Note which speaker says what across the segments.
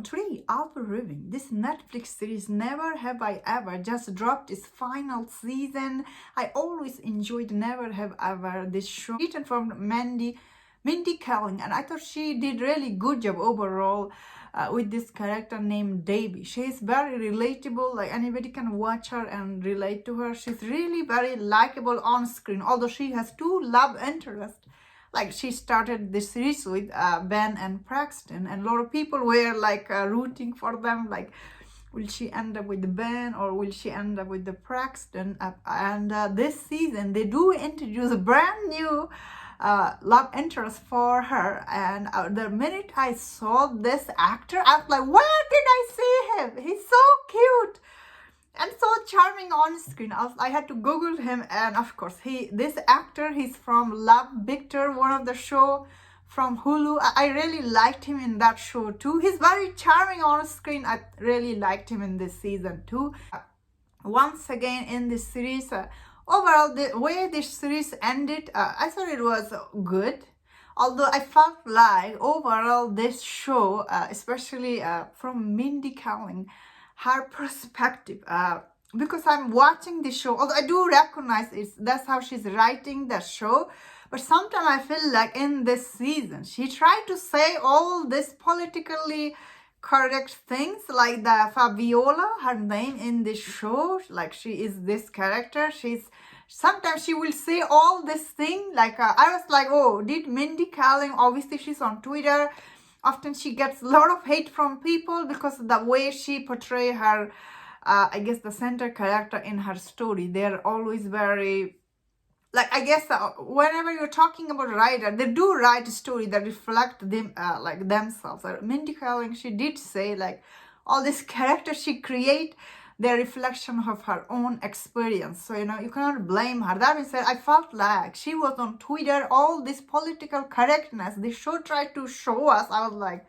Speaker 1: today I'll be reviewing this Netflix series Never Have I Ever just dropped its final season. I always enjoyed Never Have Ever, this show written from Mindy Kaling, and I thought she did really good job overall with this character named Debbie. She is very relatable, like anybody can watch her and relate to her. She's really very likable on screen, although she has two love interests. Like she started this series with Ben and Paxton, and a lot of people were like rooting for them, like will she end up with the Ben or will she end up with the Paxton? And this season they do introduce a brand new love interest for her, and the minute I saw this actor I was like, where did I see him? He's so cute and so charming on screen. I had to Google him, and of course this actor, he's from Love Victor, one of the show from Hulu. I really liked him in that show too. He's very charming on screen. I really liked him in this season too. Once again in this series, overall the way this series ended, I thought it was good. Although I felt like overall this show, especially from Mindy Kaling, her perspective, because I'm watching this show, although I do recognize that's how she's writing the show, but sometimes I feel like in this season she tried to say all this politically correct things, like the Fabiola, her name in this show, like she is this character, sometimes she will say all this thing, like I was like, oh, did Mindy Kaling, obviously she's on Twitter, often she gets a lot of hate from people because of the way she portray her, I guess the center character in her story. They're always very, like, I guess whenever you're talking about writer, they do write a story that reflect them, like themselves. Mindy Kaling, she did say like all these characters she create, they're reflection of her own experience. So, you cannot blame her. That being said, I felt like she was on Twitter, all this political correctness, the show tried to show us. I was like,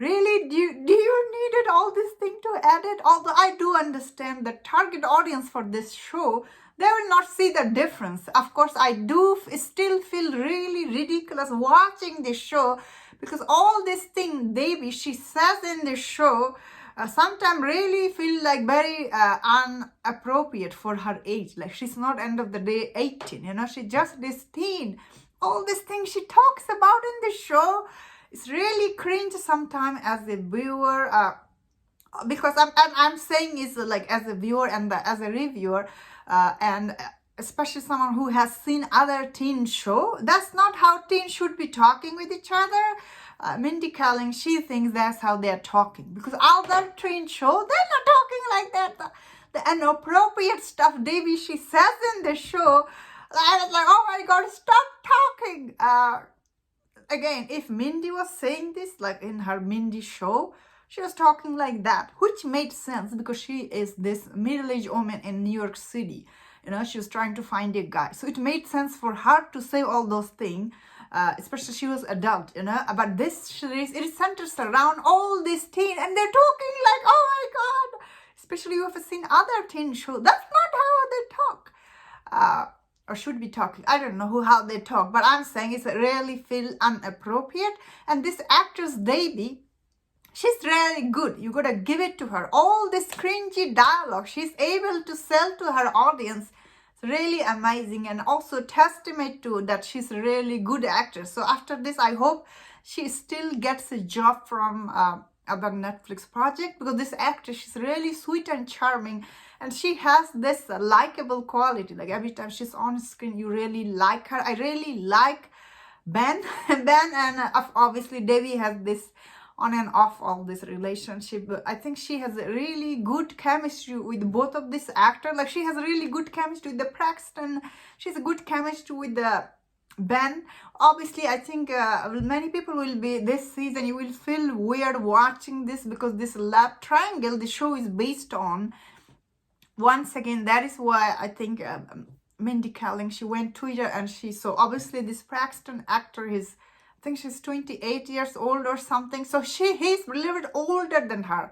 Speaker 1: really? Do you needed all this thing to edit? Although I do understand the target audience for this show, they will not see the difference. Of course, I do still feel really ridiculous watching this show because all this thing Debbie, she says in this show, sometimes really feel like very inappropriate for her age. Like she's not end of the day 18, she's just this teen. All these things she talks about in the show, it's really cringe sometimes as a viewer, because I'm saying is like as a viewer and as a reviewer, and especially someone who has seen other teen show, that's not how teens should be talking with each other. Mindy Kaling, she thinks that's how they're talking, because other teen show, they're not talking like that. The inappropriate stuff Debbie, she says in the show, I was like, oh my god, stop talking. Again, if Mindy was saying this, like in her Mindy show, she was talking like that, which made sense because she is this middle-aged woman in New York City. She was trying to find a guy. So it made sense for her to say all those things, especially she was adult, But this series, it centers around all these teen, and they're talking like, oh my god, especially you have seen other teen shows. That's not how they talk. Or should be talking. I don't know how they talk, but I'm saying it's really feel inappropriate. And this actress, Debbie, she's really good. You gotta give it to her. All this cringy dialogue she's able to sell to her audience. It's really amazing, and also testament to that she's a really good actress. So after this, I hope she still gets a job from other Netflix project, because this actress, she's really sweet and charming, and she has this likable quality. Like every time she's on screen, you really like her. I really like Ben. And obviously Debbie has this on and off all this relationship, but I think she has a really good chemistry with both of these actors. Like she has a really good chemistry with the Paxton, she's a good chemistry with the Ben. Obviously, I think many people will be this season, you will feel weird watching this because this love triangle the show is based on. Once again, that is why I think Mindy Kaling, she went Twitter and she saw obviously this Paxton actor, I think she's 28 years old or something. So he's a little bit older than her.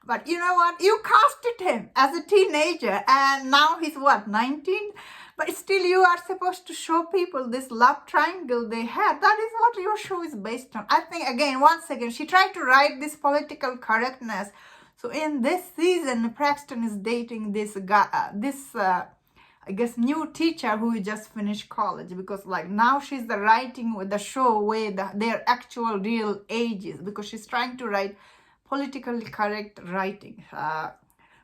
Speaker 1: But you know what? You casted him as a teenager, and now he's what, 19? But still, you are supposed to show people this love triangle they had. That is what your show is based on. I think, again, once again, she tried to write this political correctness. So in this season, Braxton is dating this guy, I guess, new teacher who just finished college, because like now she's the writing with the show where their actual real ages, because she's trying to write politically correct writing.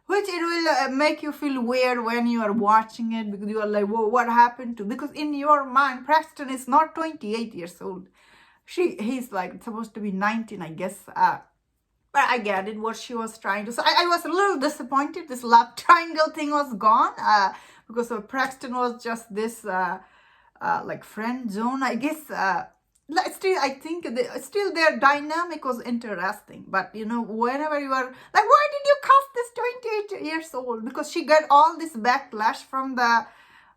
Speaker 1: Which it will make you feel weird when you are watching it, because you are like, whoa, what happened to? Because in your mind, Braxton is not 28 years old. He's like supposed to be 19, I guess. But I get it, what she was trying to say. I was a little disappointed. This love triangle thing was gone, because Braxton was just this like friend zone, I guess. Still, I think still their dynamic was interesting. But you know, whenever you are like, why did you cast this 28 years old? Because she got all this backlash from the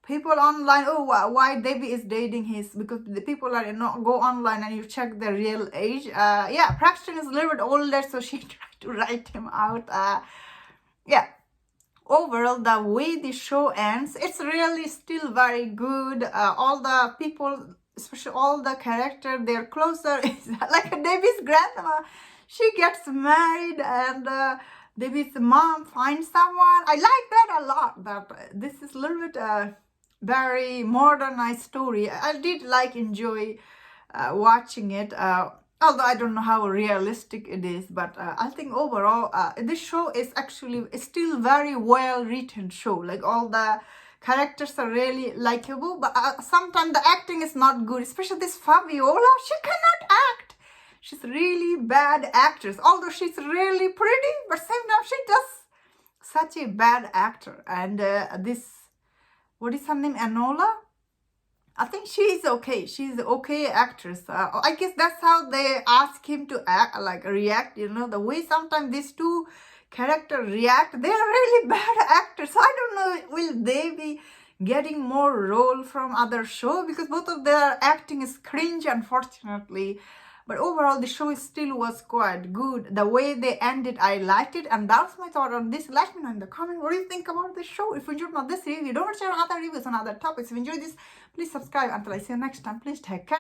Speaker 1: people online. Oh, why Debbie is dating his, because the people are, you know, go online and you check their real age. Yeah, Braxton is a little bit older, so she tried to write him out. Yeah. Overall, the way the show ends, it's really still very good. All the people, especially all the characters, they're closer. It's like Debbie's grandma. She gets married and Debbie's mom finds someone. I like that a lot. But this is a little bit very modernized story. I did enjoy watching it. Although I don't know how realistic it is, but I think overall this show is actually still very well written show. Like all the characters are really likable, but sometimes the acting is not good. Especially this Fabiola, she cannot act. She's really bad actress. Although she's really pretty, but same time she does such a bad actor. And this, what is her name, Enola? I think she's okay. She's an okay actress. I guess that's how they ask him to act, like react. You know, the way sometimes these two characters react, they're really bad actors. So I don't know, will they be getting more role from other show, because both of their acting is cringe, unfortunately. But overall, the show still was quite good. The way they ended, I liked it. And that's my thought on this. Let me know in the comment what do you think about this show. If you enjoyed this review, don't share other reviews on other topics. If you enjoyed this, please subscribe. Until I see you next time, please take care.